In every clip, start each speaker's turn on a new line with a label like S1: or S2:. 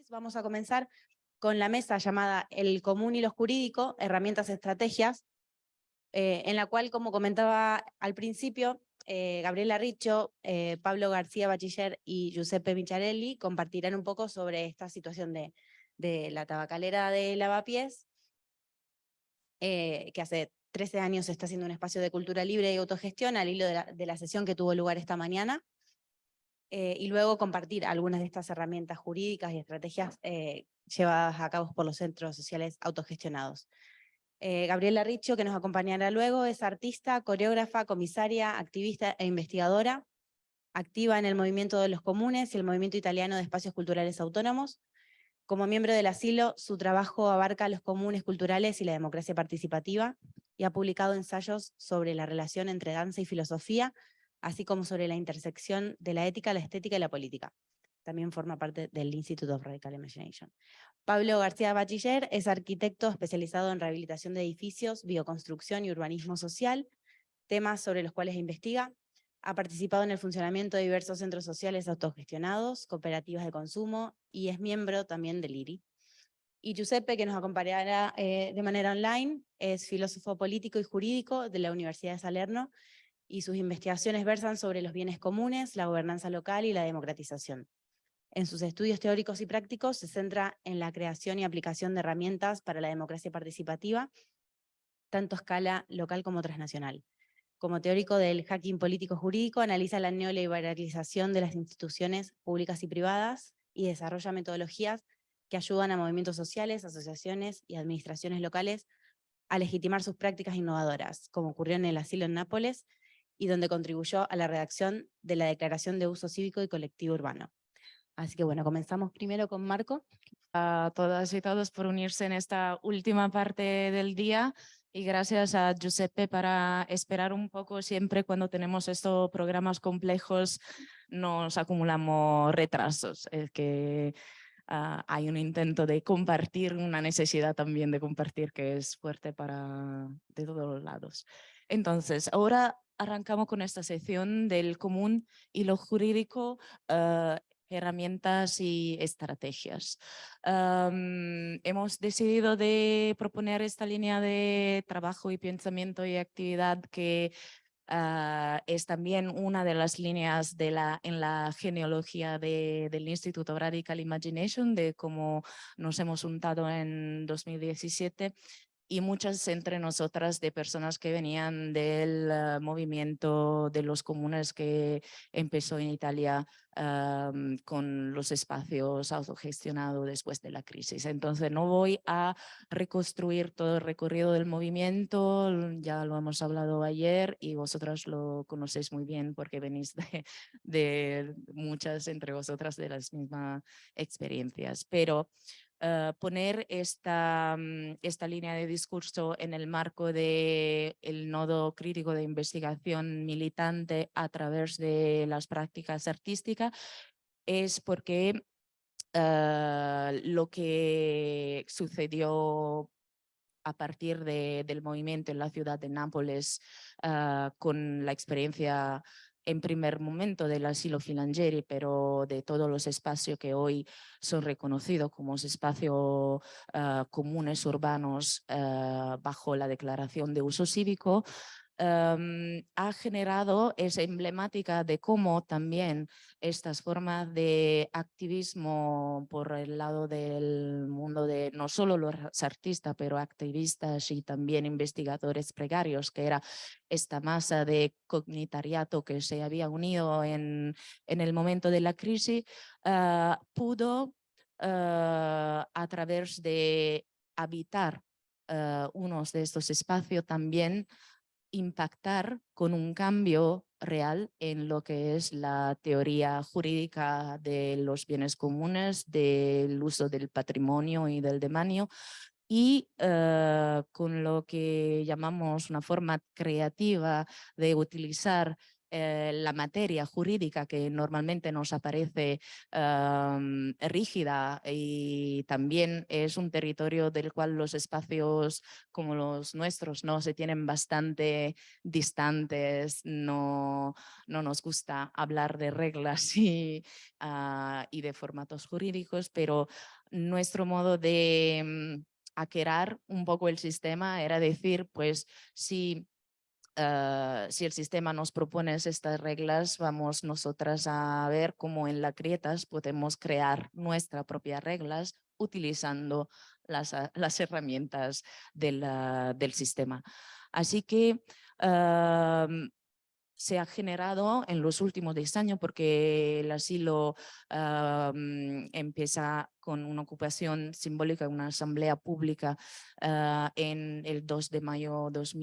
S1: Vamos a comenzar con la mesa llamada El Común y lo Jurídico, Herramientas y Estrategias, en la cual, como comentaba al principio, Gabriela Riccio, Pablo García Bachiller y Giuseppe Micharelli compartirán un poco sobre esta situación de la tabacalera de Lavapiés, que hace 13 años está siendo un espacio de cultura libre y autogestión al hilo de la sesión que tuvo lugar esta mañana. Y luego compartir algunas de estas herramientas jurídicas y estrategias llevadas a cabo por los centros sociales autogestionados. Gabriela Riccio, que nos acompañará luego, es artista, coreógrafa, comisaria, activista e investigadora, activa en el movimiento de los comunes y el movimiento italiano de espacios culturales autónomos. Como miembro del asilo, su trabajo abarca los comunes culturales y la democracia participativa, y ha publicado ensayos sobre la relación entre danza y filosofía, así como sobre la intersección de la ética, la estética y la política. También forma parte del Institute of Radical Imagination. Pablo García Bachiller es arquitecto especializado en rehabilitación de edificios, bioconstrucción y urbanismo social, temas sobre los cuales investiga. Ha participado en el funcionamiento de diversos centros sociales autogestionados, cooperativas de consumo, y es miembro también del IRI. Y Giuseppe, que nos acompañará de manera online, es filósofo político y jurídico de la Universidad de Salerno, y sus investigaciones versan sobre los bienes comunes, la gobernanza local y la democratización. En sus estudios teóricos y prácticos se centra en la creación y aplicación de herramientas para la democracia participativa, tanto a escala local como transnacional. Como teórico del hacking político-jurídico, analiza la neoliberalización de las instituciones públicas y privadas y desarrolla metodologías que ayudan a movimientos sociales, asociaciones y administraciones locales a legitimar sus prácticas innovadoras, como ocurrió en el asilo en Nápoles, y donde contribuyó a la redacción de la Declaración de Uso Cívico y Colectivo Urbano. Así que bueno, comenzamos primero con Marco.
S2: A todas y todos por unirse en esta última parte del día, y gracias a Giuseppe para esperar un poco. Siempre cuando tenemos estos programas complejos nos acumulamos retrasos. Es que hay un intento de compartir, una necesidad también de compartir que es fuerte de todos los lados. Entonces, ahora arrancamos con esta sección del común y lo jurídico, herramientas y estrategias. Hemos decidido de proponer esta línea de trabajo y pensamiento y actividad que es también una de las líneas en la genealogía del Instituto Radical Imagination, de cómo nos hemos juntado en 2017, y muchas entre nosotras de personas que venían del movimiento de los comunes que empezó en Italia con los espacios autogestionados después de la crisis. Entonces no voy a reconstruir todo el recorrido del movimiento, ya lo hemos hablado ayer y vosotras lo conocéis muy bien porque venís de muchas entre vosotras de las mismas experiencias, pero poner esta línea de discurso en el marco del nodo crítico de investigación militante a través de las prácticas artísticas es porque lo que sucedió a partir del movimiento en la ciudad de Nápoles, con la experiencia en primer momento del asilo Filangieri, pero de todos los espacios que hoy son reconocidos como espacios comunes urbanos bajo la Declaración de Uso Cívico, ha generado, es emblemática de cómo también estas formas de activismo por el lado del mundo de no solo los artistas, pero activistas y también investigadores precarios, que era esta masa de comunitariado que se había unido en el momento de la crisis, pudo a través de habitar unos de estos espacios también impactar con un cambio real en lo que es la teoría jurídica de los bienes comunes, del uso del patrimonio y del demanio, y con lo que llamamos una forma creativa de utilizar la materia jurídica que normalmente nos aparece rígida, y también es un territorio del cual los espacios como los nuestros no se tienen bastante distantes, no nos gusta hablar de reglas y de formatos jurídicos, pero nuestro modo de hackear un poco el sistema era decir, pues si si el sistema nos propone estas reglas, vamos nosotras a ver cómo en la Crietas podemos crear nuestras propias reglas utilizando las herramientas del sistema. Así que se ha generado en los últimos 10 años, porque el asilo empieza con una ocupación simbólica, una asamblea pública en el 2 de mayo 2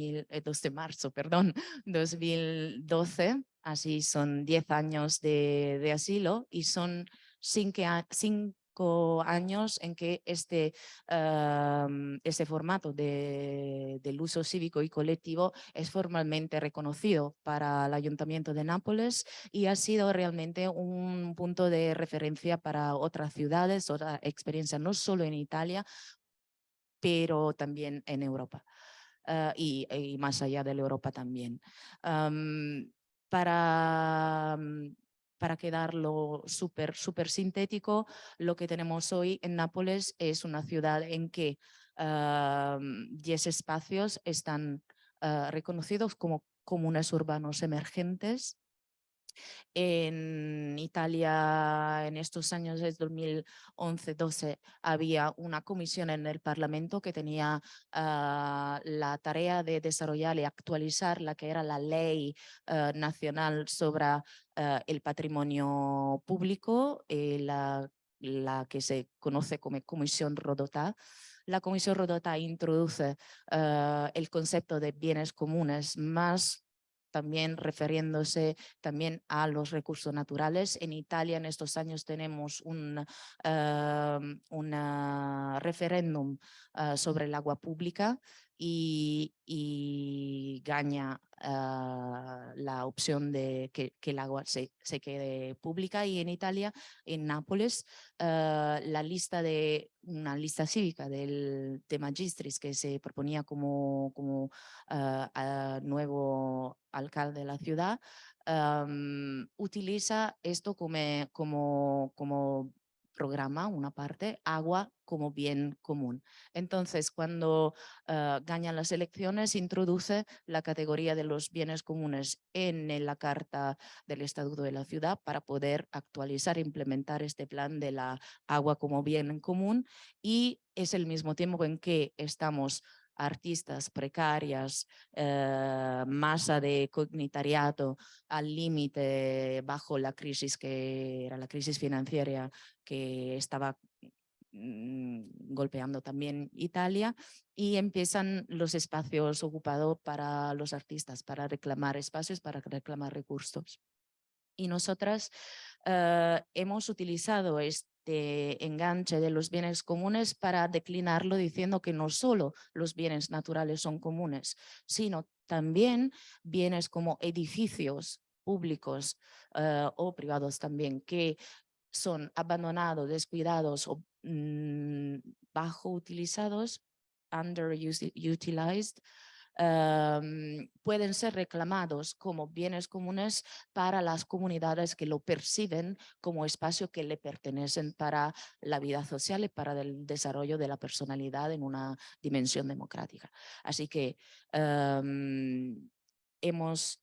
S2: de marzo, perdón, 2012. Así son 10 años de asilo, y son 5 años en que este formato del uso cívico y colectivo es formalmente reconocido para el Ayuntamiento de Nápoles, y ha sido realmente un punto de referencia para otras ciudades, otra experiencia, no solo en Italia, pero también en Europa. Y más allá de la Europa también. Para, para quedarlo súper sintético, lo que tenemos hoy en Nápoles es una ciudad en que 10 espacios están reconocidos como comunes urbanos emergentes. En Italia, en estos años, desde 2011-12, había una comisión en el Parlamento que tenía la tarea de desarrollar y actualizar la que era la ley nacional sobre el patrimonio público, la que se conoce como Comisión Rodotà. La Comisión Rodotà introduce el concepto de bienes comunes, más también refiriéndose también a los recursos naturales. En Italia en estos años tenemos un referéndum sobre el agua pública, y gana la opción de que el agua se quede pública. Y en Italia, en Nápoles, una lista cívica de magistris que se proponía como nuevo alcalde de la ciudad, utiliza esto como programa, una parte, agua como bien común. Entonces, cuando ganan las elecciones, introduce la categoría de los bienes comunes en la Carta del Estatuto de la Ciudad para poder actualizar e implementar este plan de la agua como bien en común. Y es el mismo tiempo en que estamos artistas precarias, masa de cognitariato al límite bajo la crisis, que era la crisis financiera que estaba golpeando también Italia, y empiezan los espacios ocupados para los artistas, para reclamar espacios, para reclamar recursos. Y nosotras hemos utilizado este enganche de los bienes comunes para declinarlo, diciendo que no solo los bienes naturales son comunes, sino también bienes como edificios públicos o privados también, que son abandonados, descuidados o bajo utilizados, underutilized, pueden ser reclamados como bienes comunes para las comunidades que lo perciben como espacio que le pertenecen para la vida social y para el desarrollo de la personalidad en una dimensión democrática. Así que hemos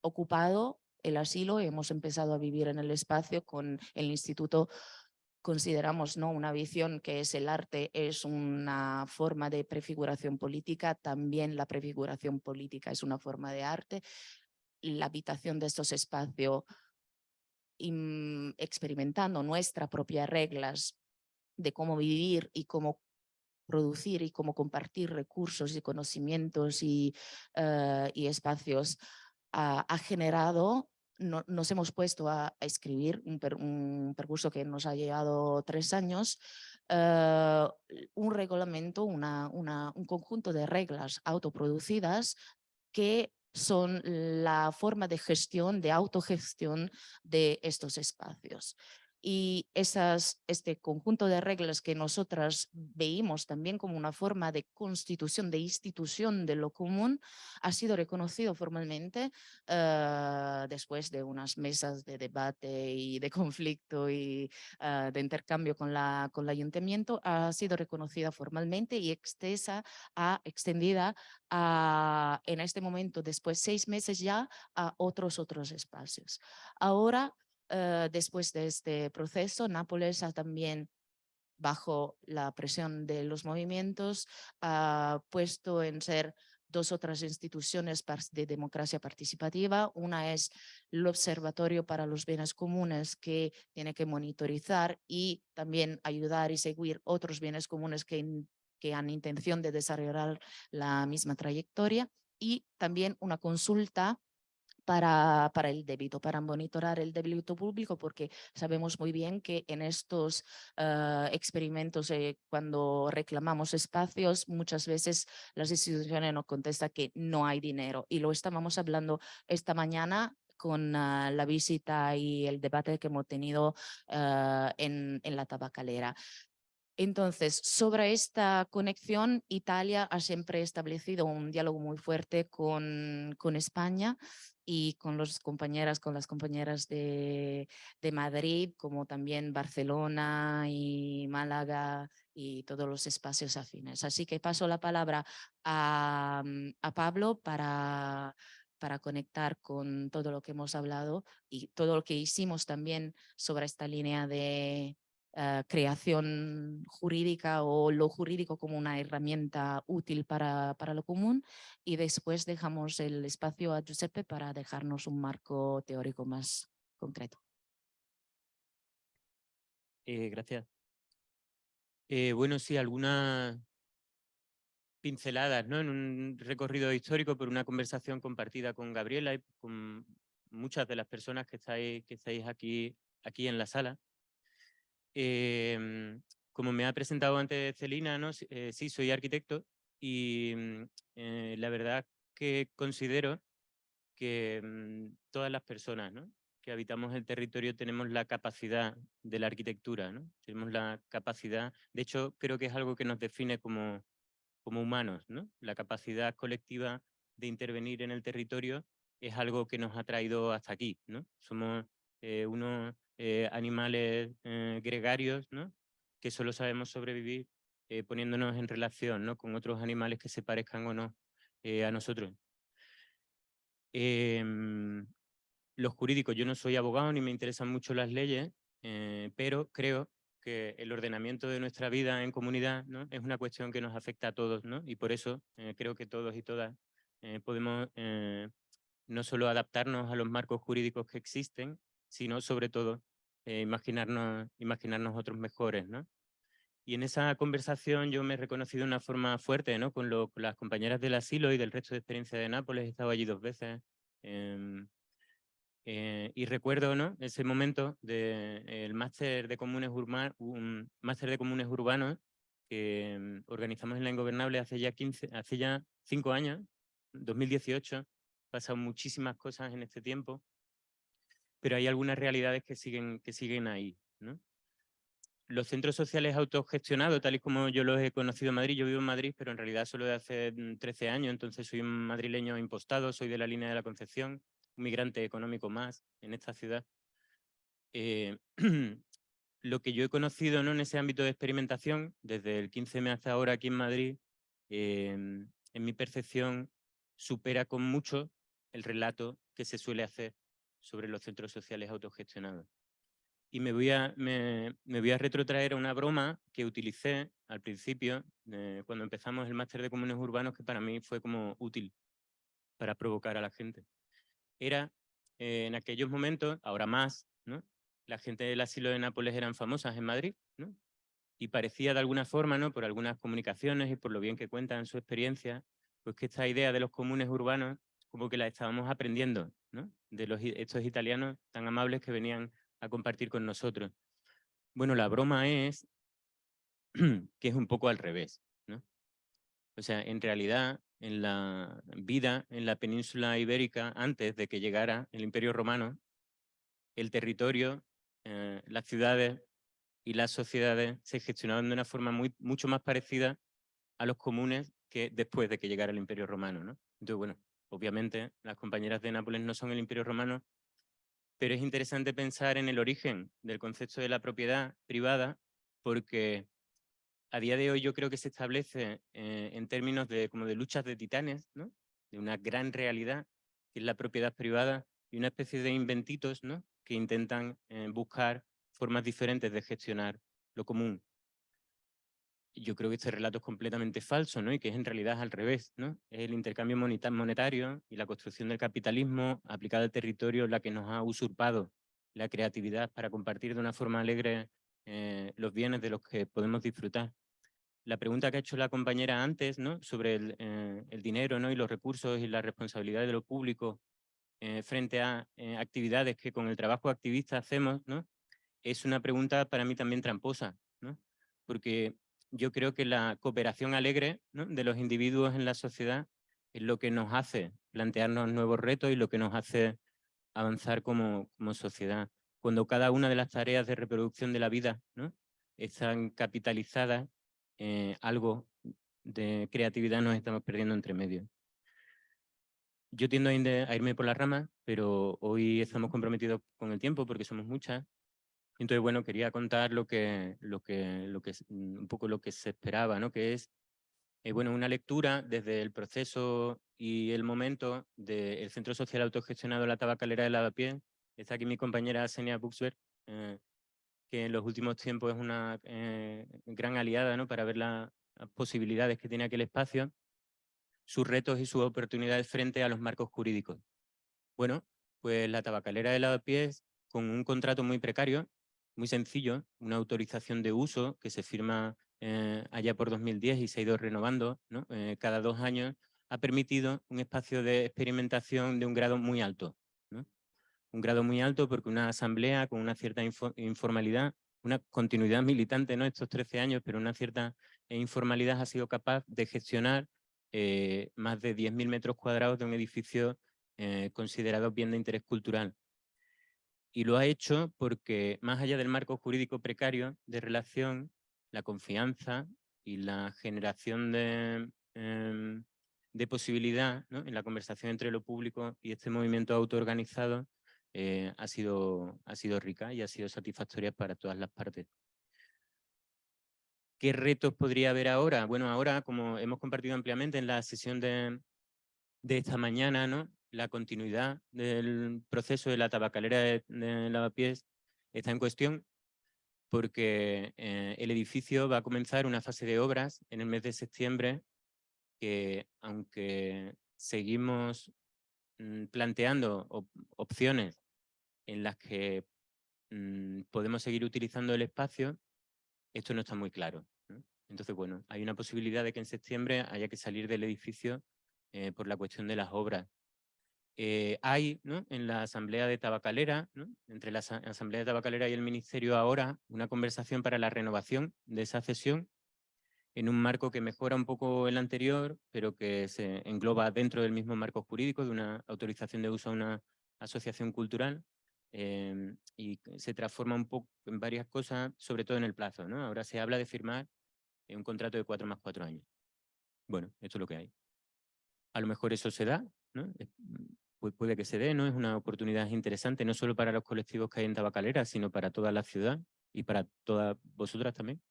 S2: ocupado el asilo, hemos empezado a vivir en el espacio con el instituto. Consideramos, ¿no?, una visión que es el arte, es una forma de prefiguración política, también la prefiguración política es una forma de arte. La habitación de estos espacios, experimentando nuestras propias reglas de cómo vivir y cómo producir y cómo compartir recursos y conocimientos y espacios, ha generado, nos hemos puesto a escribir un percurso que nos ha llevado 3 años, un reglamento, un conjunto de reglas autoproducidas que son la forma de gestión, de autogestión de estos espacios. Y este conjunto de reglas que nosotras veíamos también como una forma de constitución, de institución de lo común, ha sido reconocido formalmente después de unas mesas de debate y de conflicto y de intercambio con el ayuntamiento, ha sido reconocida formalmente y extendida en este momento, después 6 meses ya, a otros espacios. Ahora, después de este proceso, Nápoles ha también, bajo la presión de los movimientos, ha puesto en ser 2 otras instituciones de democracia participativa. Una es el Observatorio para los Bienes Comunes, que tiene que monitorizar y también ayudar y seguir otros bienes comunes que han intención de desarrollar la misma trayectoria, y también una consulta para el débito, para monitorar el débito público, porque sabemos muy bien que en estos experimentos, cuando reclamamos espacios, muchas veces las instituciones nos contestan que no hay dinero. Y lo estábamos hablando esta mañana con la visita y el debate que hemos tenido en la tabacalera. Entonces, sobre esta conexión, Italia ha siempre establecido un diálogo muy fuerte con España y con las compañeras de Madrid, como también Barcelona y Málaga y todos los espacios afines. Así que paso la palabra a Pablo para conectar con todo lo que hemos hablado y todo lo que hicimos también sobre esta línea de creación jurídica o lo jurídico como una herramienta útil para lo común, y después dejamos el espacio a Giuseppe para dejarnos un marco teórico más concreto.
S3: Gracias. Bueno, sí, algunas pinceladas, ¿no? En un recorrido histórico por una conversación compartida con Gabriela y con muchas de las personas que estáis aquí en la sala. Como me ha presentado antes Celina, ¿no? Sí, soy arquitecto y la verdad que considero que todas las personas, ¿no?, que habitamos el territorio tenemos la capacidad de la arquitectura, ¿no? Tenemos la capacidad, de hecho creo que es algo que nos define como humanos, ¿no? La capacidad colectiva de intervenir en el territorio es algo que nos ha traído hasta aquí, ¿no? Somos unos animales gregarios, ¿no?, que solo sabemos sobrevivir poniéndonos en relación, ¿no?, con otros animales que se parezcan o no a nosotros. Los jurídicos, yo no soy abogado ni me interesan mucho las leyes, pero creo que el ordenamiento de nuestra vida en comunidad, ¿no?, es una cuestión que nos afecta a todos, ¿no? Y por eso creo que todos y todas podemos no solo adaptarnos a los marcos jurídicos que existen, sino sobre todo imaginarnos otros mejores, ¿no? Y en esa conversación yo me he reconocido de una forma fuerte, ¿no?, con las compañeras del asilo y del resto de experiencia de Nápoles. He estado allí 2 veces. Y recuerdo, ¿no?, ese momento del máster de comunes un máster de comunes urbanos que organizamos en La Ingobernable hace ya 5 años, 2018. Han pasado muchísimas cosas en este tiempo, pero hay algunas realidades que siguen ahí, ¿no? Los centros sociales autogestionados, tal y como yo los he conocido en Madrid, yo vivo en Madrid, pero en realidad solo de hace 13 años, entonces soy un madrileño impostado, soy de la línea de la Concepción, un migrante económico más en esta ciudad. Lo que yo he conocido, ¿no?, en ese ámbito de experimentación, desde el 15M hasta ahora aquí en Madrid, en mi percepción, supera con mucho el relato que se suele hacer sobre los centros sociales autogestionados. Y me voy a retrotraer a una broma que utilicé al principio, cuando empezamos el máster de comunes urbanos, que para mí fue como útil para provocar a la gente. Era, en aquellos momentos, ahora más, ¿no?, la gente del asilo de Nápoles eran famosas en Madrid, ¿no? Y parecía de alguna forma, ¿no?, por algunas comunicaciones y por lo bien que cuentan su experiencia, pues que esta idea de los comunes urbanos como que la estábamos aprendiendo, ¿no?, de estos italianos tan amables que venían a compartir con nosotros. Bueno, la broma es que es un poco al revés, ¿no? O sea, en realidad en la vida en la península ibérica antes de que llegara el Imperio Romano, el territorio, las ciudades y las sociedades se gestionaban de una forma mucho más parecida a los comunes que después de que llegara el Imperio Romano, ¿no? Entonces, bueno, obviamente las compañeras de Nápoles no son el Imperio Romano, pero es interesante pensar en el origen del concepto de la propiedad privada, porque a día de hoy yo creo que se establece en términos como de luchas de titanes, ¿no? De una gran realidad, que es la propiedad privada, y una especie de inventitos, ¿no? Que intentan buscar formas diferentes de gestionar lo común. Yo creo que este relato es completamente falso, ¿no? Y que en realidad es al revés, ¿no? Es el intercambio monetario y la construcción del capitalismo aplicado al territorio la que nos ha usurpado la creatividad para compartir de una forma alegre los bienes de los que podemos disfrutar. La pregunta que ha hecho la compañera antes, ¿no? Sobre el dinero, ¿no? Y los recursos y la responsabilidad de lo público frente a actividades que con el trabajo activista hacemos, ¿no? Es una pregunta para mí también tramposa, ¿no? Porque yo creo que la cooperación alegre, ¿no? De los individuos en la sociedad es lo que nos hace plantearnos nuevos retos y lo que nos hace avanzar como sociedad. Cuando cada una de las tareas de reproducción de la vida, ¿no? Están capitalizadas, algo de creatividad nos estamos perdiendo entre medio. Yo tiendo a irme por las ramas, pero hoy estamos comprometidos con el tiempo porque somos muchas. Entonces, bueno, quería contar un poco lo que se esperaba, ¿no? Que es bueno, una lectura desde el proceso y el momento del Centro Social Autogestionado La Tabacalera de Lavapiés. Está aquí mi compañera Senia Buxberg, que en los últimos tiempos es una gran aliada, ¿no? Para ver las posibilidades que tiene aquel espacio, sus retos y sus oportunidades frente a los marcos jurídicos. Bueno, pues La Tabacalera de Lavapiés, con un contrato muy precario, muy sencillo, una autorización de uso que se firma allá por 2010 y se ha ido renovando, ¿no? Cada 2 años, ha permitido un espacio de experimentación de un grado muy alto, ¿no? Un grado muy alto porque una asamblea con una cierta informalidad, una continuidad militante, ¿no? Estos 13 años, pero una cierta informalidad ha sido capaz de gestionar más de 10.000 metros cuadrados de un edificio considerado bien de interés cultural. Y lo ha hecho porque, más allá del marco jurídico precario de relación, la confianza y la generación de posibilidad, ¿no? En la conversación entre lo público y este movimiento autoorganizado ha sido rica y ha sido satisfactoria para todas las partes. ¿Qué retos podría haber ahora? Bueno, ahora, como hemos compartido ampliamente en la sesión de esta mañana, ¿no? La continuidad del proceso de la tabacalera de Lavapiés está en cuestión porque el edificio va a comenzar una fase de obras en el mes de septiembre que, aunque seguimos planteando opciones en las que podemos seguir utilizando el espacio, esto no está muy claro, ¿no? Entonces, bueno, hay una posibilidad de que en septiembre haya que salir del edificio por la cuestión de las obras. Hay, ¿no? En la Asamblea de Tabacalera, ¿no? Entre la Asamblea de Tabacalera y el Ministerio ahora, una conversación para la renovación de esa cesión en un marco que mejora un poco el anterior, pero que se engloba dentro del mismo marco jurídico de una autorización de uso a una asociación cultural y se transforma un poco en varias cosas, sobre todo en el plazo, ¿no? Ahora se habla de firmar un contrato de 4 más 4 años. Bueno, esto es lo que hay. A lo mejor eso se da, ¿no? Puede que se dé, ¿no? Es una oportunidad interesante, no solo para los colectivos que hay en Tabacalera, sino para toda la ciudad y para todas vosotras también.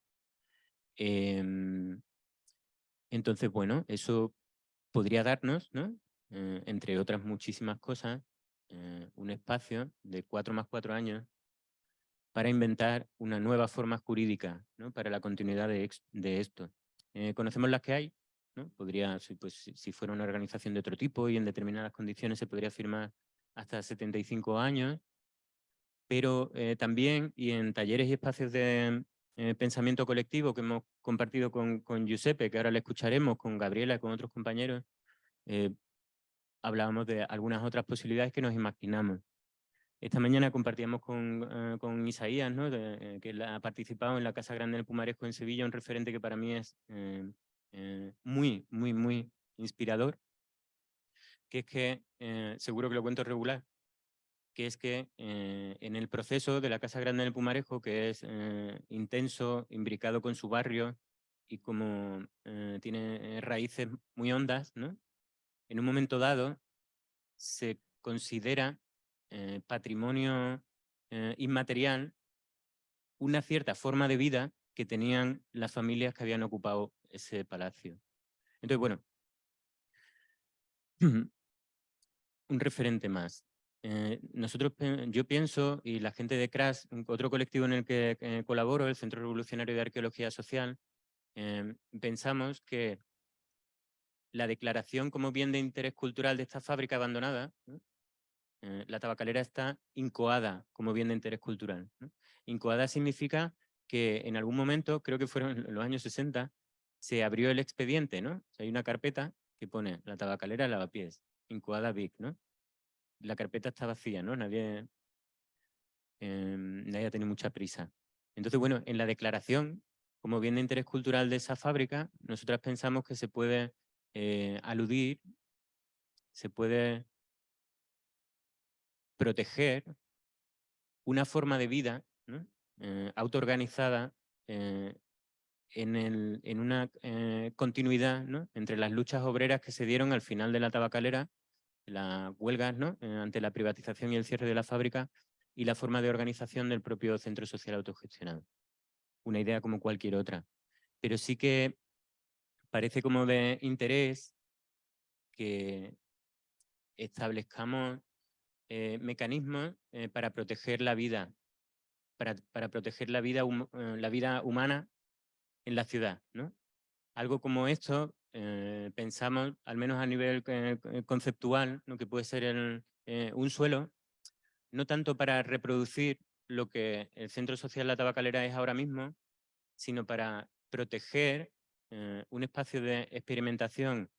S3: Entonces, bueno, eso podría darnos, ¿no? Entre otras muchísimas cosas, un espacio de 4 más 4 años para inventar una nueva forma jurídica, ¿no? Para la continuidad de esto. Conocemos las que hay, ¿no? Podría, pues, si fuera una organización de otro tipo y en determinadas condiciones se podría firmar hasta 75 años, pero también, y en talleres y espacios de pensamiento colectivo que hemos compartido con Giuseppe, que ahora le escucharemos, con Gabriela y con otros compañeros, hablábamos de algunas otras posibilidades que nos imaginamos. Esta mañana compartíamos con Isaías, ¿no? Que ha participado en la Casa Grande del Pumaresco en Sevilla, un referente que para mí es muy, muy, muy inspirador, que es que, seguro que lo cuento regular, que es que en el proceso de la Casa Grande del Pumarejo, que es intenso, imbricado con su barrio y como tiene raíces muy hondas, ¿no? En un momento dado se considera patrimonio inmaterial una cierta forma de vida que tenían las familias que habían ocupado ese palacio. Entonces, bueno, un referente más. Yo pienso, y la gente de CRAS, otro colectivo en el que colaboro, el Centro Revolucionario de Arqueología Social, pensamos que la declaración como bien de interés cultural de esta fábrica abandonada, ¿no? La tabacalera está incoada como bien de interés cultural, ¿no? Incoada significa que en algún momento, creo que fueron en los años 60, se abrió el expediente, ¿no? O sea, hay una carpeta que pone la tabacalera Lavapiés, incoada Vic, ¿no? La carpeta está vacía, ¿no? Nadie ha tenido mucha prisa. Entonces, bueno, en la declaración, como bien de interés cultural de esa fábrica, nosotras pensamos que se puede aludir, se puede proteger una forma de vida, ¿no? Autoorganizada en una continuidad, ¿no? Entre las luchas obreras que se dieron al final de la tabacalera, las huelgas, ¿no? Ante la privatización y el cierre de la fábrica, y la forma de organización del propio centro social autogestionado. Una idea como cualquier otra. Pero sí que parece como de interés que establezcamos mecanismos para proteger la vida, para proteger la vida humana en la ciudad, ¿no? Algo como esto, pensamos, al menos a nivel conceptual, ¿no? Que puede ser un suelo, no tanto para reproducir lo que el Centro Social La Tabacalera es ahora mismo, sino para proteger un espacio de experimentación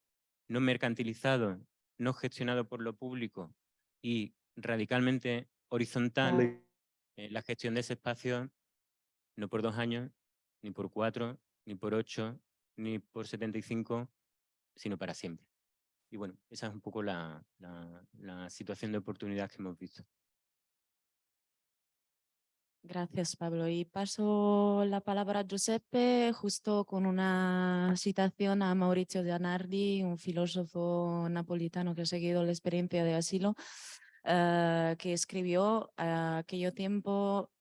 S3: no mercantilizado, no gestionado por lo público y radicalmente horizontal, la gestión de ese espacio no por 2 años, ni por 4, ni por 8, ni por 75, sino para siempre. Y bueno, esa es un poco la situación de oportunidad que hemos visto.
S2: Gracias, Pablo. Y paso la palabra a Giuseppe, justo con una citación a Maurizio Gianardi, un filósofo napolitano que ha seguido la experiencia de asilo, que escribió a aquello tiempo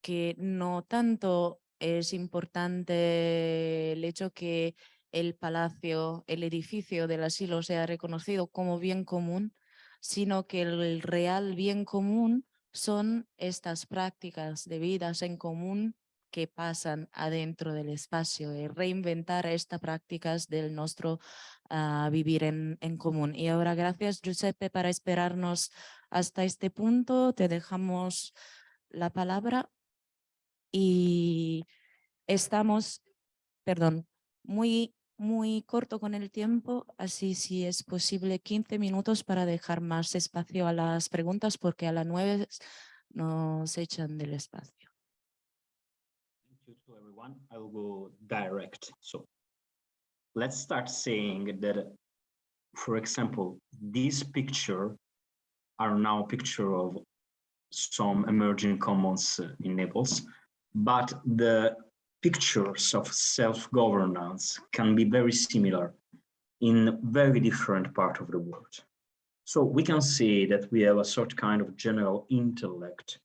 S2: que no tanto es importante el hecho que el palacio, el edificio del asilo sea reconocido como bien común, sino que el real bien común son estas prácticas de vidas en común que pasan adentro del espacio y reinventar estas prácticas del nuestro vivir en común. Y ahora gracias, Giuseppe, para esperarnos hasta este punto. Te dejamos la palabra y estamos, perdón, muy corto con el tiempo, así si es posible 15 minutos para dejar más espacio a las preguntas porque a las 9 nos echan del espacio.
S4: Thank you to everyone. I will go direct. So let's start saying that, for example, this picture are now a picture of some emerging commons in Naples, but the pictures of self-governance can be very similar in very different parts of the world. So we can say that we have a sort kind of general intellect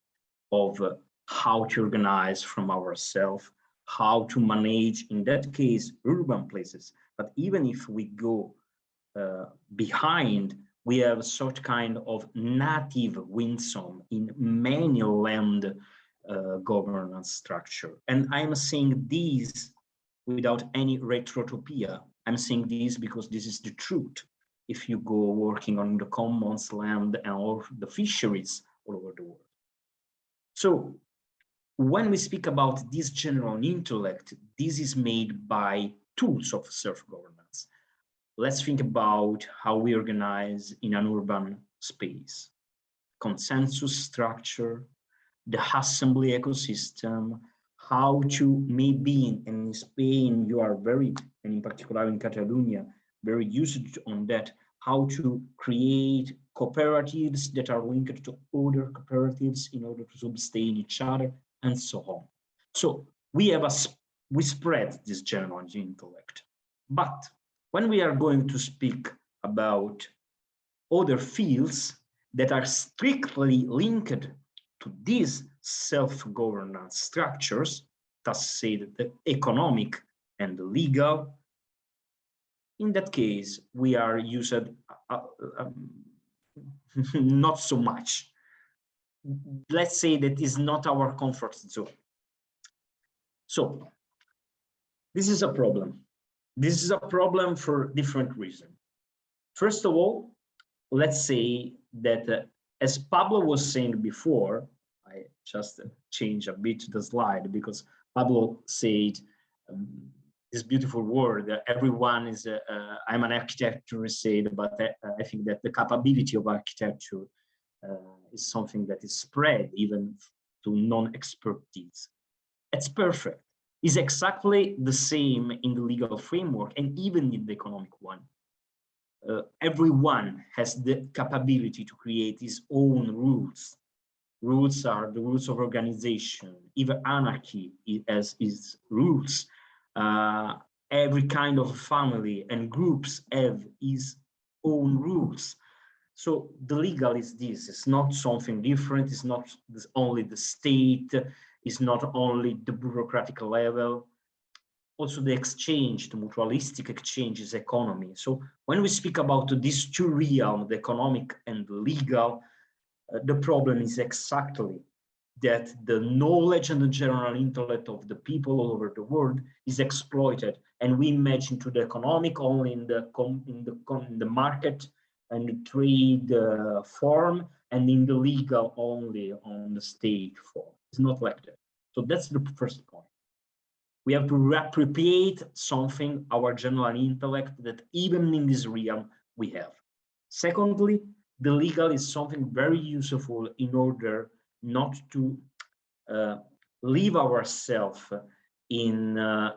S4: of how to organize from ourselves, how to manage, in that case, urban places. But even if we go behind, we have sort kind of native winsome in many land governance structure. And I'm saying these without any retrotopia. I'm saying this because this is the truth. If you go working on the commons land and all the fisheries all over the world. So when we speak about this general intellect, this is made by tools of self-governance. Let's think about how we organize in an urban space. Consensus structure, the assembly ecosystem, how to maybe in Spain, you are very, and in particular in Catalonia, very used on that, how to create cooperatives that are linked to other cooperatives in order to sustain each other, and so on. So we spread this general intellect. But when we are going to speak about other fields that are strictly linked to these self-governance structures, thus say the economic and the legal, in that case, we are used not so much. Let's say that is not our comfort zone. So this is a problem. This is a problem for different reasons. First of all, let's say that as Pablo was saying before, I just change a bit the slide because Pablo said this beautiful word, everyone is, I'm an architect, said, but I think that the capability of architecture is something that is spread even to non-expertise. It's perfect. It's exactly the same in the legal framework and even in the economic one. Everyone has the capability to create his own rules. Rules are the rules of organization. Even anarchy has its rules. Every kind of family and groups have its own rules. So the legal is this, it's not something different, it's not only the state, it's not only the bureaucratic level, also the exchange, the mutualistic exchange is economy. So when we speak about these two realms, the economic and the legal, the problem is exactly that the knowledge and the general intellect of the people all over the world is exploited, and we imagine to the economic only in the market and the trade form, and in the legal only on the state form. It's not like that. So that's the first point. We have to reappropriate something, our general intellect, that even in this realm we have. Secondly, the legal is something very useful in order not to leave ourselves in a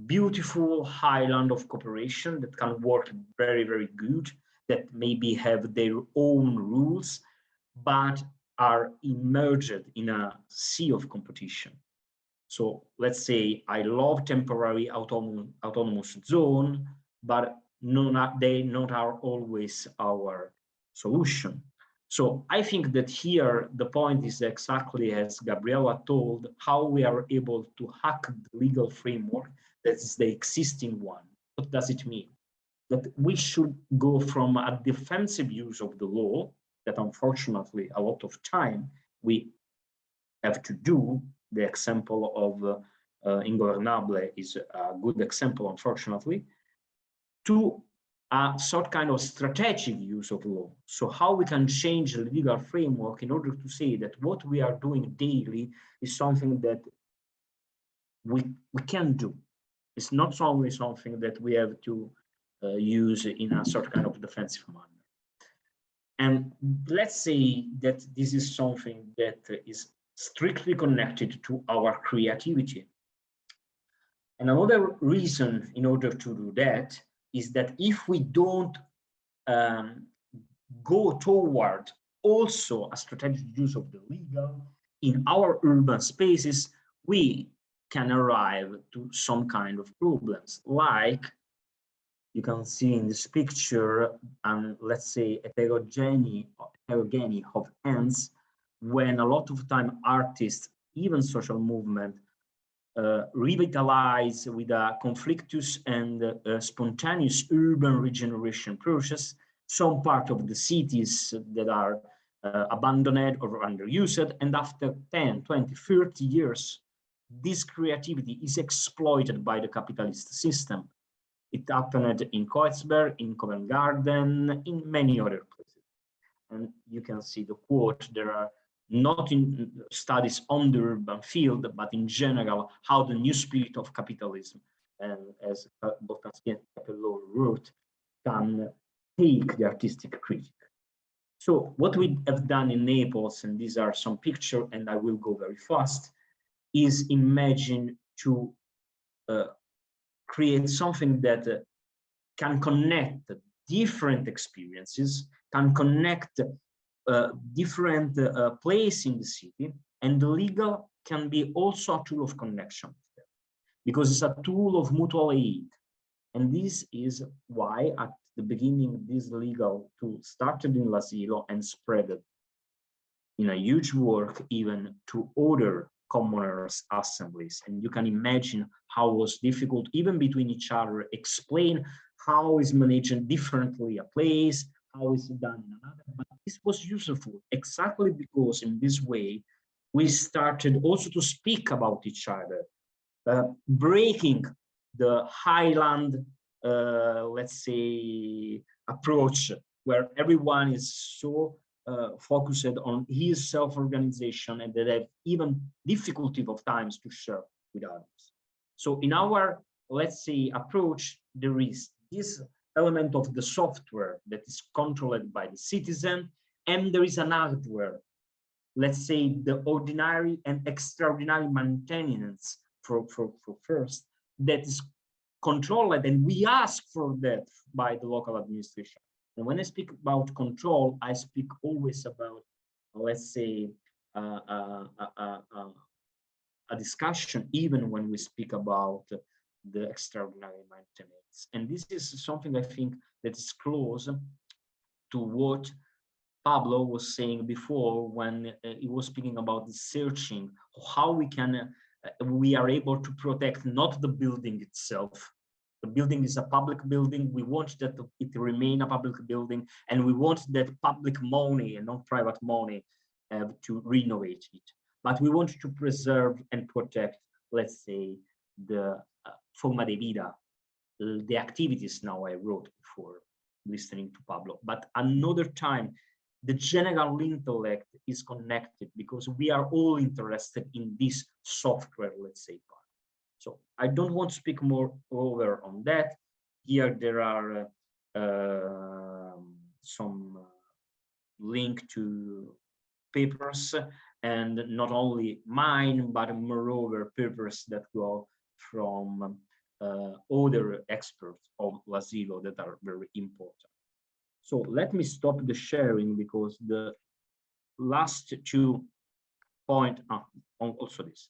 S4: beautiful highland of cooperation that can work very, very good, that maybe have their own rules, but are immersed in a sea of competition. So let's say I love temporary autonomous zone, but they not are always our solution. So I think that here the point is exactly as Gabriela told, how we are able to hack the legal framework that is the existing one. What does it mean? That we should go from a defensive use of the law, that unfortunately a lot of time we have to do. The example of Ingovernable is a good example, unfortunately, to a sort kind of strategic use of law. So how we can change the legal framework in order to say that what we are doing daily is something that we can do. It's not only something that we have to use in a sort kind of defensive manner. And let's say that this is something that is strictly connected to our creativity. And another reason in order to do that is that if we don't go toward also a strategic use of the legal in our urban spaces, we can arrive to some kind of problems, like you can see in this picture, let's say heterogeny of ends, when a lot of time artists, even social movement, revitalize with a conflictus and spontaneous urban regeneration process some part of the cities that are abandoned or underused, and after 10, 20, 30 years, this creativity is exploited by the capitalist system. It happened in Kreuzberg, in Covent Garden, in many other places. And you can see the quote, there are not in studies on the urban field, but in general, how the new spirit of capitalism, and as Boltanski and Capello wrote, can take the artistic critic. So what we have done in Naples, and these are some pictures, and I will go very fast, is imagine to create something that can connect different experiences, can connect different places in the city, and the legal can be also a tool of connection, because it's a tool of mutual aid. And this is why at the beginning, this legal tool started in L'Asilo and spread it in a huge work even to other commoners assemblies. And you can imagine how it was difficult even between each other, explain how is managed differently a place, how is it done in another. But this was useful exactly because in this way, we started also to speak about each other, breaking the highland, let's say, approach where everyone is so focused on his self-organization and that have even difficulty of times to share with others. So in our, let's say, approach, there is this element of the software that is controlled by the citizen, and there is an hardware, let's say, the ordinary and extraordinary maintenance for first, that is controlled, and we ask for that by the local administration. And when I speak about control, I speak always about, let's say, a discussion, even when we speak about the extraordinary maintenance. And this is something I think that is close to what Pablo was saying before when he was speaking about the searching, how we are able to protect not the building itself. The building is a public building. We want that it remain a public building, and we want that public money and not private money to renovate it. But we want to preserve and protect, let's say, the forma de vida, the activities now I wrote before listening to Pablo. But another time, the general intellect is connected because we are all interested in this software, let's say, part. So I don't want to speak more over on that. Here there are some link to papers, and not only mine, but moreover papers that go from other experts of L'Asilo that are very important. So let me stop the sharing because the last 2 points, also this,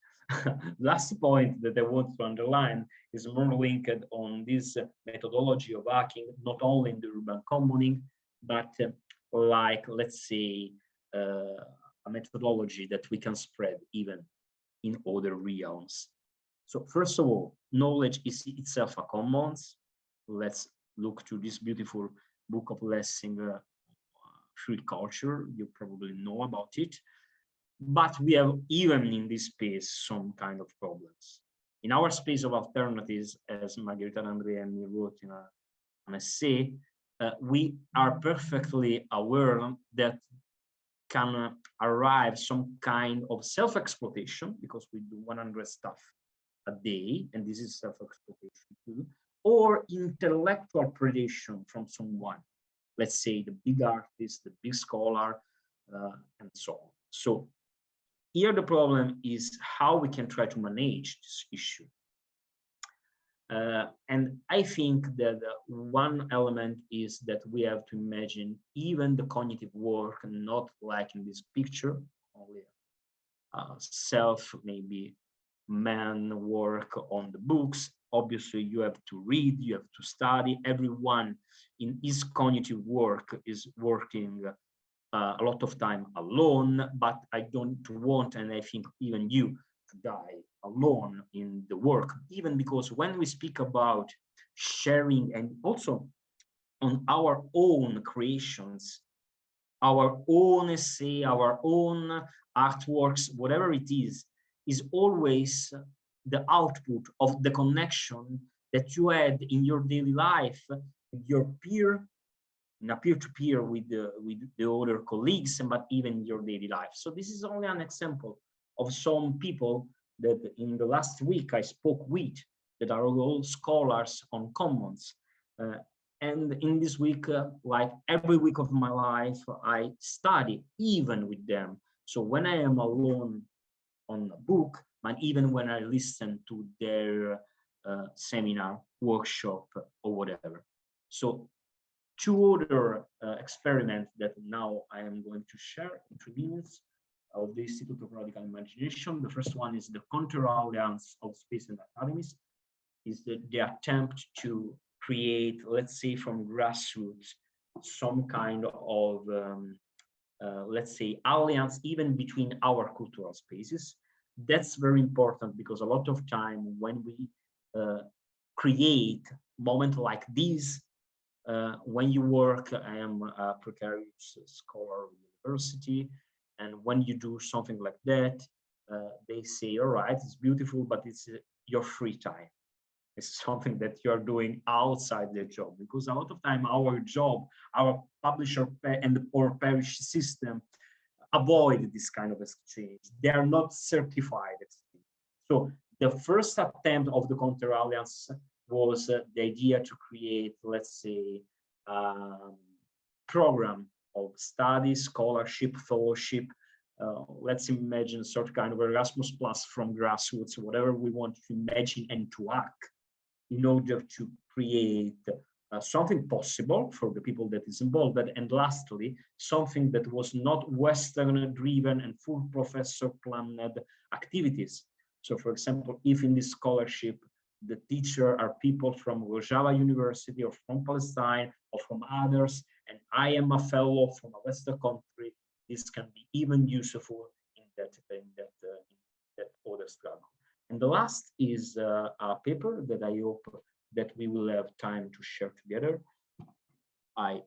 S4: last point that I want to underline is more linked on this methodology of hacking, not only in the urban commoning, but like, let's say, a methodology that we can spread even in other realms. So first of all, knowledge is itself a commons. Let's look to this beautiful book of Lessing, Fruit Culture. You probably know about it. But we have even in this space some kind of problems. In our space of alternatives, as Margherita Andreani wrote in an essay, we are perfectly aware that can arrive some kind of self-exploitation because we do 100 stuff a day, and this is self-exploitation too, or intellectual predation from someone, let's say the big artist, the big scholar, and so on. So here the problem is how we can try to manage this issue. And I think that one element is that we have to imagine even the cognitive work, not like in this picture, only self, maybe man work on the books. Obviously, you have to read, you have to study. Everyone in his cognitive work is working a lot of time alone, but I don't want, and I think even you, to die alone in the work, even because when we speak about sharing and also on our own creations, our own essay, our own artworks, whatever it is always the output of the connection that you had in your daily life with your peer, in a peer-to-peer with the other colleagues, but even your daily life. So this is only an example of some people that in the last week I spoke with that are all scholars on commons. And in this week, like every week of my life, I study even with them. So when I am alone on a book, and even when I listen to their seminar, workshop, or whatever. So two other experiments that now I am going to share in 3 minutes of the Institute of Radical Imagination. The first one is the Counter Alliance of Space and Academies, is the attempt to create, let's say, from grassroots, some kind of, let's say, alliance even between our cultural spaces. That's very important because a lot of time when we create moments like this, when you work, I am a precarious scholar of university, and when you do something like that, they say, all right, it's beautiful, but it's your free time. It's something that you're doing outside the job, because a lot of time our job, our publisher and or parish system avoid this kind of exchange. They are not certified exchange. So the first attempt of the Counter Alliance was the idea to create, let's say, program of study, scholarship, fellowship. Let's imagine sort of kind of Erasmus Plus from grassroots, whatever we want to imagine and to act in order to create something possible for the people that is involved. And lastly, something that was not Western driven and full professor planned activities. So for example, if in this scholarship, the teacher are people from Rojava University or from Palestine or from others, and I am a fellow from a Western country, this can be even useful in that other struggle. And the last is a paper that I hope that we will have time to share together. I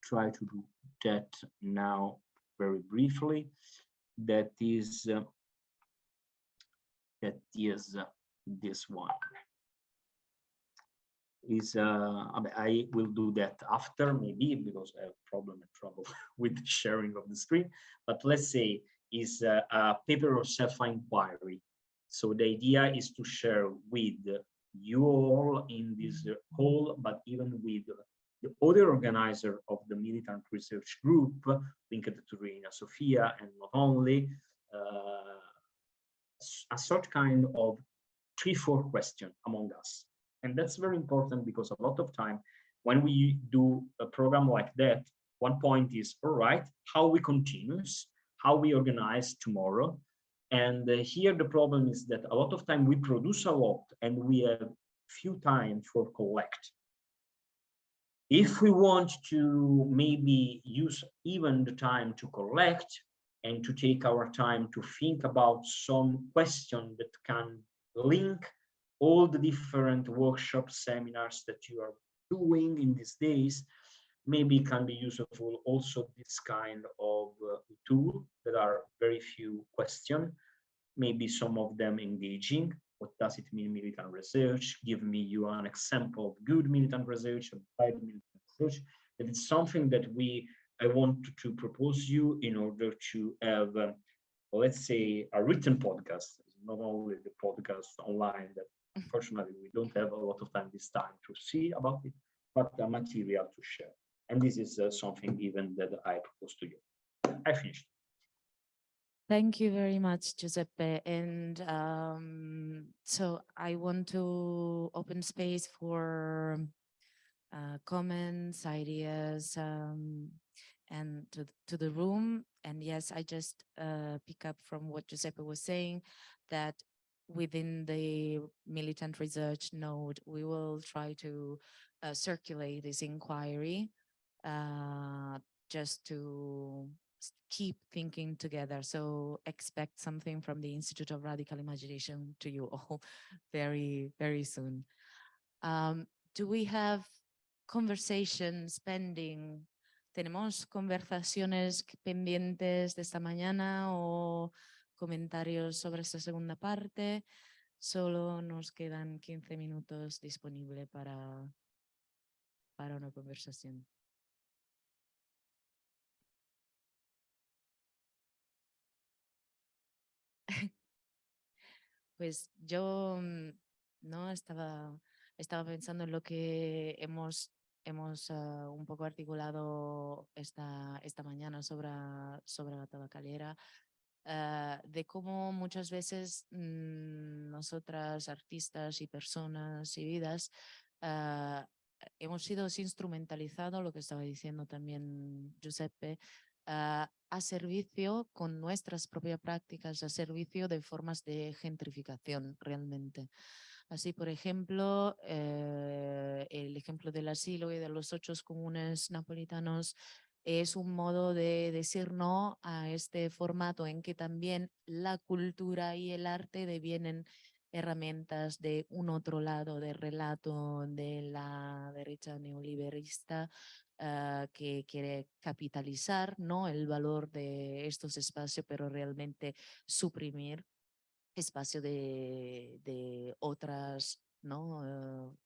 S4: try to do that now very briefly. That is this one. I will do that after, maybe, because I have trouble with the sharing of the screen. But let's say is a paper of self-inquiry. So the idea is to share with you all in this call, but even with the other organizer of the Militant Research Group, linked to Reina Sofia, and not only, a sort kind of 3-4 question among us. And that's very important because a lot of time when we do a program like that, one point is, all right, how we continue, how we organize tomorrow. And here the problem is that a lot of time we produce a lot and we have few time for collect. If we want to maybe use even the time to collect and to take our time to think about some question that can link all the different workshop seminars that you are doing in these days, maybe can be useful also this kind of tool that are very few questions, maybe some of them engaging. What does it mean, militant research? Give me you an example of good militant research, of bad militant research. That is something that I want to propose you in order to have, let's say, a written podcast, not only the podcast online that unfortunately we don't have a lot of time this time to see about it, but the material to share. And this is something even that I propose to you. I finished.
S2: Thank you very much, Giuseppe. And so I want to open space for comments, ideas, and to the room. And yes, I just pick up from what Giuseppe was saying, that within the militant research node, we will try to circulate this inquiry just to keep thinking together. So expect something from the Institute of Radical Imagination to you all very, very soon. Do we have conversations pending? ¿Tenemos conversaciones pendientes de esta mañana o comentarios sobre esta segunda parte? Solo nos quedan 15 minutos disponibles para una conversación. Pues yo no estaba pensando en lo que hemos un poco articulado esta mañana sobre la tabacalera, de cómo muchas veces nosotras, artistas y personas y vidas, hemos sido instrumentalizados, lo que estaba diciendo también Giuseppe, a servicio con nuestras propias prácticas, a servicio de formas de gentrificación realmente. Así, por ejemplo, el ejemplo del asilo y de los 8 comunes napolitanos es un modo de decir no a este formato en que también la cultura y el arte devienen herramientas de un otro lado del relato de la derecha neoliberista que quiere capitalizar, ¿no?, el valor de estos espacios, pero realmente suprimir espacio de otras, ¿no?,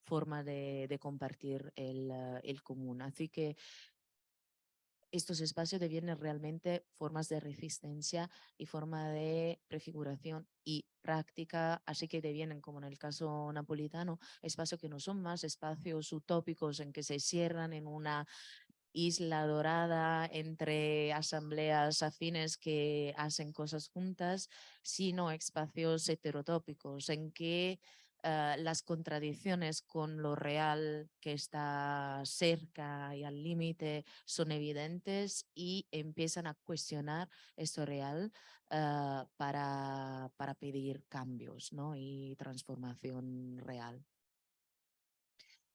S2: formas de compartir el común. Así que estos espacios devienen realmente formas de resistencia y forma de prefiguración y práctica, así que devienen, como en el caso napolitano, espacios que no son más espacios utópicos en que se cierran en una isla dorada entre asambleas afines que hacen cosas juntas, sino espacios heterotópicos en que las contradicciones con lo real que está cerca y al límite son evidentes y empiezan a cuestionar esto real para pedir cambios, ¿no?, y transformación real,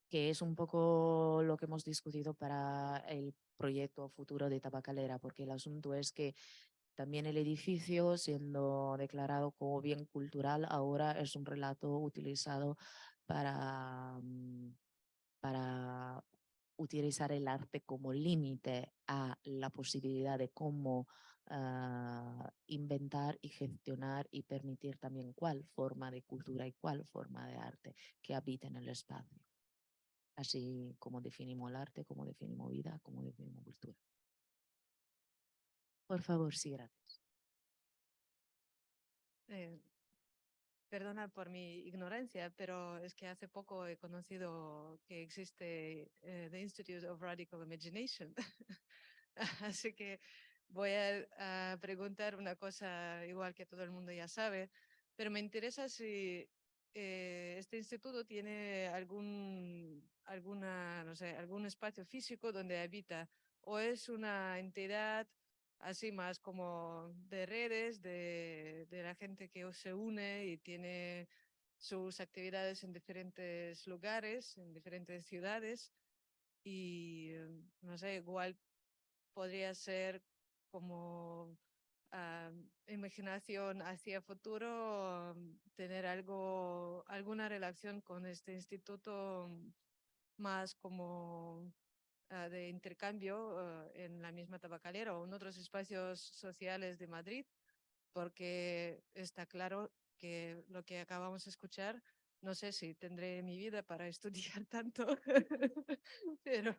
S2: que es un poco lo que hemos discutido para el proyecto futuro de Tabacalera, porque el asunto es que también el edificio, siendo declarado como bien cultural, ahora es un relato utilizado para, para utilizar el arte como límite a la posibilidad de cómo inventar y gestionar y permitir también cuál forma de cultura y cuál forma de arte que habita en el espacio. Así como definimos el arte, como definimos vida, como definimos cultura. Por favor, sí, gracias.
S5: Perdona por mi ignorancia, pero es que hace poco he conocido que existe The Institute of Radical Imagination. Así que voy a preguntar una cosa igual que todo el mundo ya sabe, pero me interesa si este instituto tiene no sé, algún espacio físico donde habita o es una entidad así más como de redes, de la gente que se une y tiene sus actividades en diferentes lugares, en diferentes ciudades y no sé, igual podría ser como imaginación hacia futuro, tener alguna relación con este instituto más como de intercambio en la misma tabacalera o en otros espacios sociales de Madrid, porque está claro que lo que acabamos de escuchar, no sé si tendré mi vida para estudiar tanto, pero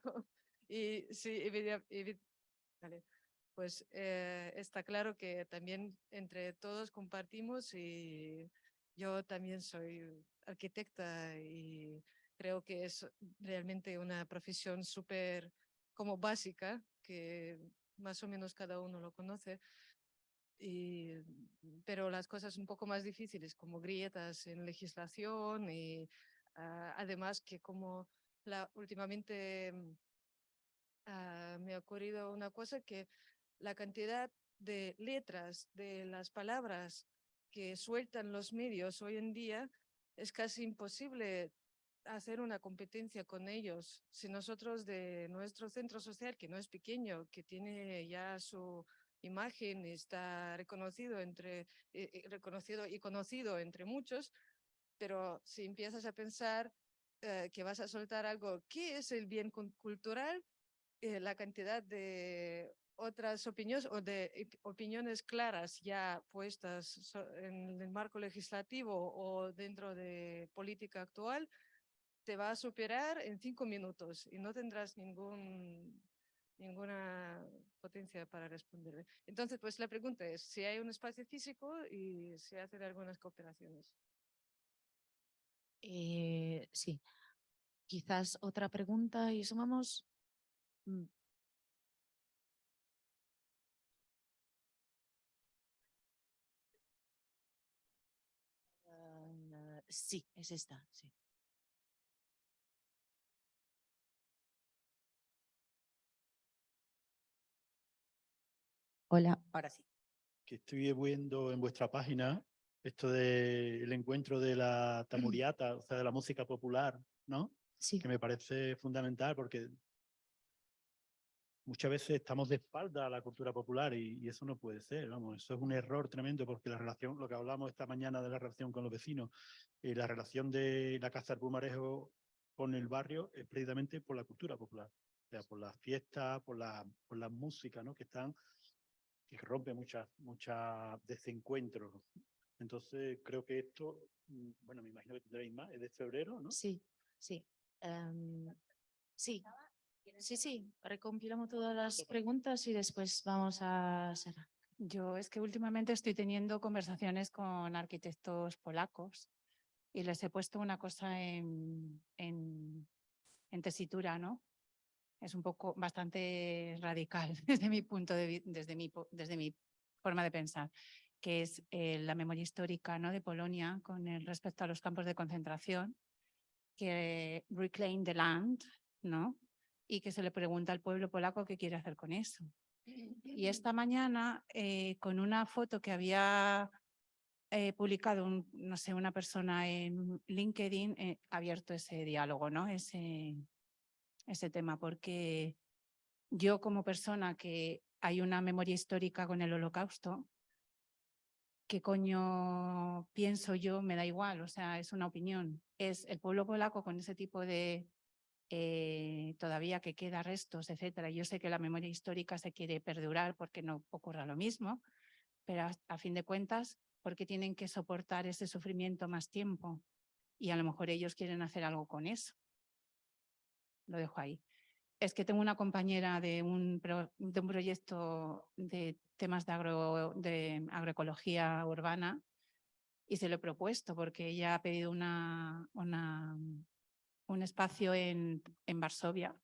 S5: y sí, vale. Pues está claro que también entre todos compartimos y yo también soy arquitecta y creo que es realmente una profesión súper como básica, que más o menos cada uno lo conoce, pero las cosas un poco más difíciles como grietas en legislación y además que como últimamente me ha ocurrido una cosa que la cantidad de letras de las palabras que sueltan los medios hoy en día es casi imposible hacer una competencia con ellos. Si nosotros de nuestro centro social, que no es pequeño, que tiene ya su imagen, está reconocido y conocido entre muchos, pero si empiezas a pensar que vas a soltar algo, ¿qué es el bien cultural? La cantidad de otras opiniones o de opiniones claras ya puestas en el marco legislativo o dentro de política actual, te va a superar en 5 minutos y no tendrás ninguna potencia para responder. Entonces, pues la pregunta es si hay un espacio físico y se hacen algunas cooperaciones.
S2: Sí, quizás otra pregunta y sumamos. Sí, es esta, sí.
S1: Hola, ahora sí.
S6: Que estoy viendo en vuestra página esto del encuentro de la tamuriata, o sea, de la música popular, ¿no?
S2: Sí.
S6: Que me parece fundamental porque muchas veces estamos de espalda a la cultura popular y eso no puede ser, vamos, eso es un error tremendo porque la relación, lo que hablamos esta mañana de la relación con los vecinos, la relación de la Casa del Pumarejo con el barrio es precisamente por la cultura popular, o sea, por las fiestas, por la música, ¿no? Que rompe muchos desencuentros. Entonces, creo que esto, bueno, me imagino que tendréis más, es de febrero, ¿no?
S2: Sí, sí. Sí, sí. Recompilamos todas las preguntas y después vamos a cerrar.
S7: Yo es que últimamente estoy teniendo conversaciones con arquitectos polacos y les he puesto una cosa en tesitura, ¿no? Es un poco bastante radical desde mi punto de vista, desde mi forma de pensar, que es la memoria histórica, ¿no? De Polonia con respecto a los campos de concentración, que reclaim the land, ¿no? Y que se le pregunta al pueblo polaco qué quiere hacer con eso. Y esta mañana, con una foto que había publicado, no sé, una persona en LinkedIn, abierto ese diálogo, ¿no? Ese tema, porque yo como persona que hay una memoria histórica con el Holocausto, ¿qué coño pienso yo? Me da igual, o sea, es una opinión. Es el pueblo polaco con ese tipo de todavía que queda restos, etcétera. Yo sé que la memoria histórica se quiere perdurar porque no ocurra lo mismo, pero a fin de cuentas, ¿por qué tienen que soportar ese sufrimiento más tiempo? Y a lo mejor ellos quieren hacer algo con eso. Lo dejo ahí. Es que tengo una compañera de un proyecto de temas de agroecología urbana y se lo he propuesto porque ella ha pedido un espacio en Varsovia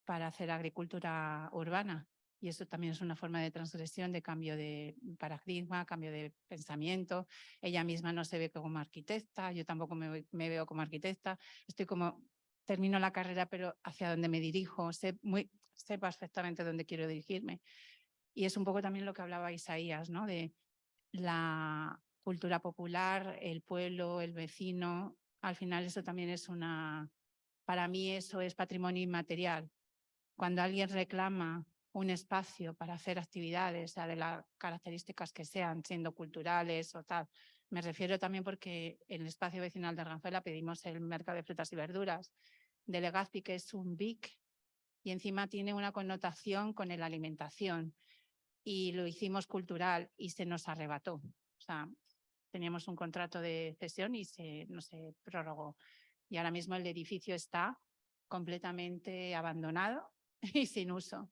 S7: para hacer agricultura urbana. Y eso también es una forma de transgresión, de cambio de paradigma, cambio de pensamiento. Ella misma no se ve como arquitecta, yo tampoco me veo como arquitecta. Estoy como, termino la carrera, pero hacia dónde me dirijo, sé perfectamente dónde quiero dirigirme. Y es un poco también lo que hablaba Isaías, ¿no? De la cultura popular, el pueblo, el vecino. Al final eso también es para mí eso es patrimonio inmaterial. Cuando alguien reclama un espacio para hacer actividades, sea de las características que sean, siendo culturales o tal, me refiero también porque en el espacio vecinal de Arganzuela pedimos el mercado de frutas y verduras de Legazpi, que es un BIC, y encima tiene una connotación con la alimentación. Y lo hicimos cultural y se nos arrebató. O sea, teníamos un contrato de cesión y no se prorrogó. Y ahora mismo el edificio está completamente abandonado y sin uso.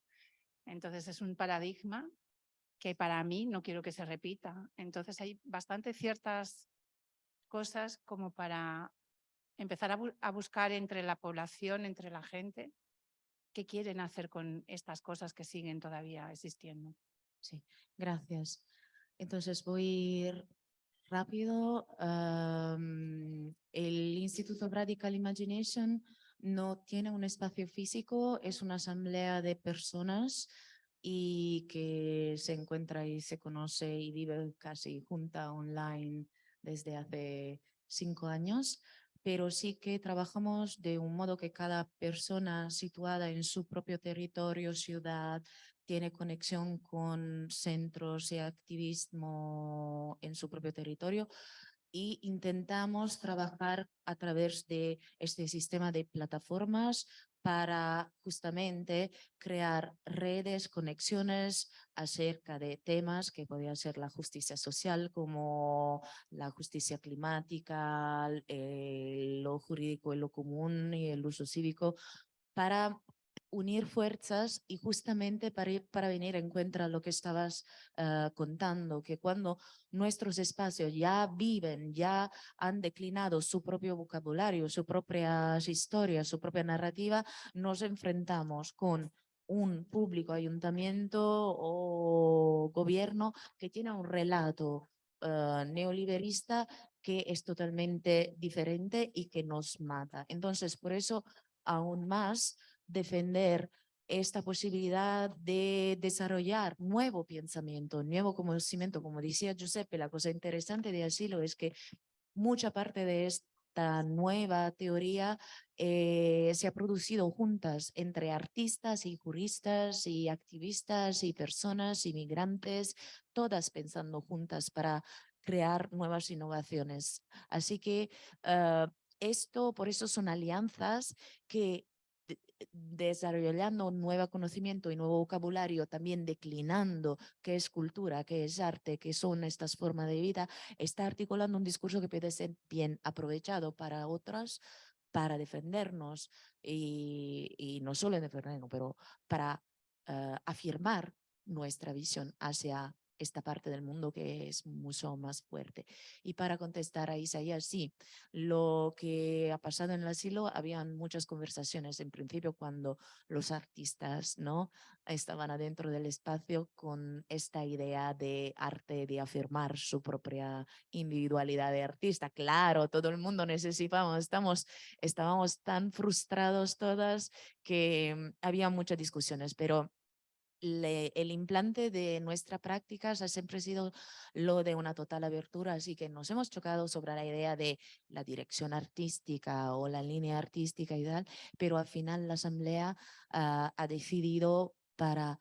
S7: Entonces es un paradigma que para mí no quiero que se repita. Entonces hay bastante ciertas cosas como para empezar a buscar entre la población, entre la gente, qué quieren hacer con estas cosas que siguen todavía existiendo.
S2: Sí, gracias. Entonces voy a ir rápido. El Instituto Radical Imagination no tiene un espacio físico, es una asamblea de personas y que se encuentra y se conoce y vive casi junta online desde hace 5 años, pero sí que trabajamos de un modo que cada persona situada en su propio territorio, ciudad, tiene conexión con centros y activismo en su propio territorio y intentamos trabajar a través de este sistema de plataformas para justamente crear redes, conexiones acerca de temas que podrían ser la justicia social, como la justicia climática, lo jurídico y lo común y el uso cívico, para unir fuerzas y justamente para venir en cuenta lo que estabas contando, que cuando nuestros espacios ya viven, ya han declinado su propio vocabulario, sus propias historias, su propia narrativa, nos enfrentamos con un público, ayuntamiento o gobierno que tiene un relato neoliberista que es totalmente diferente y que nos mata. Entonces, por eso, aún más, defender esta posibilidad de desarrollar nuevo pensamiento, nuevo conocimiento. Como decía Giuseppe, la cosa interesante de Asilo es que mucha parte de esta nueva teoría se ha producido juntas entre artistas y juristas y activistas y personas inmigrantes, todas pensando juntas para crear nuevas innovaciones. Así que esto, por eso son alianzas que desarrollando un nuevo conocimiento y nuevo vocabulario, también declinando qué es cultura, qué es arte, qué son estas formas de vida, está articulando un discurso que puede ser bien aprovechado para otras, para defendernos y no solo en defendernos, pero para afirmar nuestra visión hacia esta parte del mundo que es mucho más fuerte. Y para contestar a Isaías, sí, lo que ha pasado en el asilo, habían muchas conversaciones en principio cuando los artistas, ¿no?, estaban adentro del espacio con esta idea de arte, de afirmar su propia individualidad de artista. Claro, todo el mundo necesitamos, estábamos tan frustrados todas que había muchas discusiones, pero el implante de nuestra práctica ha siempre sido lo de una total abertura, así que nos hemos chocado sobre la idea de la dirección artística o la línea artística y tal, pero al final la Asamblea ha decidido para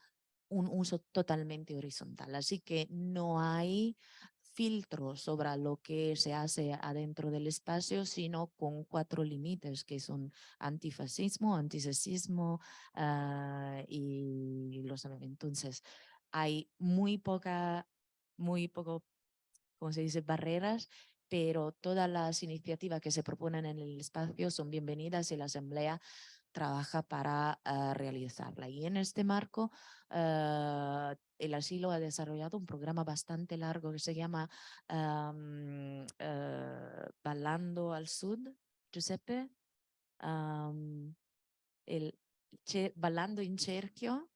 S2: un uso totalmente horizontal, así que no hay filtro sobre lo que se hace adentro del espacio, sino con 4 límites que son antifascismo, antisexismo, y lo saben. Entonces, hay muy poco, ¿cómo se dice?, barreras, pero todas las iniciativas que se proponen en el espacio son bienvenidas y la Asamblea trabaja para realizarla. Y en este marco, el asilo ha desarrollado un programa bastante largo que se llama Ballando al Sud, Giuseppe. El Ballando in Cerchio,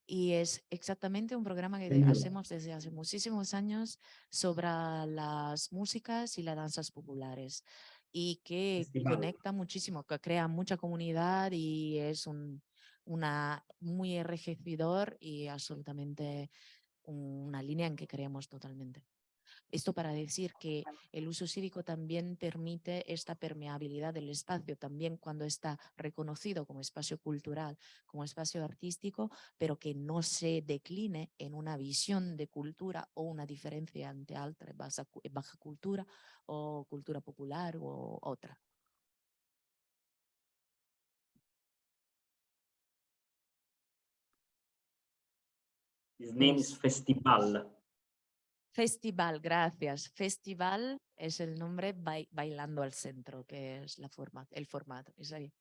S2: y es exactamente un programa que hacemos desde hace muchísimos años sobre las músicas y las danzas populares y que
S4: Festival.
S2: conecta muchísimo, que crea mucha comunidad y es muy enriquecedor y absolutamente una línea en que creemos totalmente. Esto para decir que el uso cívico también permite esta permeabilidad del espacio, también cuando está reconocido como espacio cultural, como espacio artístico, pero que no se decline en una visión de cultura o una diferencia entre alta y baja cultura o cultura popular o otra.
S4: His name is Festival.
S2: Festival, gracias. Festival es el nombre, Bailando al Centro, que es el formato. Es ahí.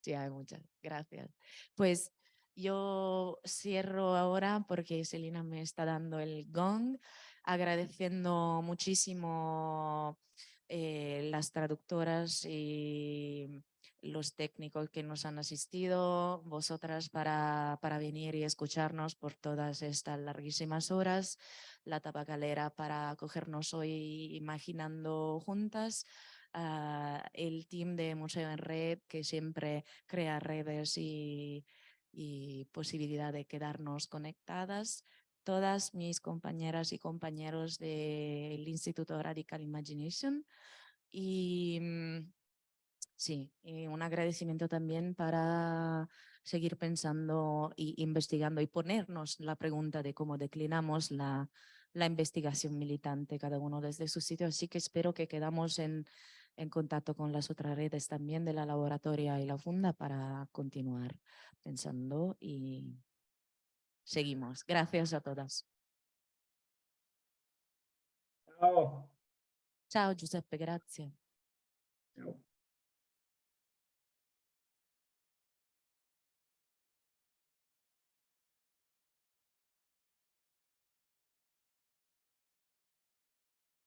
S2: Sí, hay muchas. Gracias. Pues yo cierro ahora porque Selina me está dando el gong, agradeciendo muchísimo las traductoras y los técnicos que nos han asistido, vosotras para venir y escucharnos por todas estas larguísimas horas, la tabacalera para acogernos hoy imaginando juntas, el team de Museo en Red que siempre crea redes y posibilidad de quedarnos conectadas, todas mis compañeras y compañeros del Instituto Radical Imagination y sí, y un agradecimiento también para seguir pensando e investigando y ponernos la pregunta de cómo declinamos la investigación militante, cada uno desde su sitio. Así que espero que quedamos en contacto con las otras redes también de la laboratoria y la Funda para continuar pensando y seguimos. Gracias a todas.
S4: Ciao.
S2: Ciao Giuseppe, grazie.
S4: Ciao.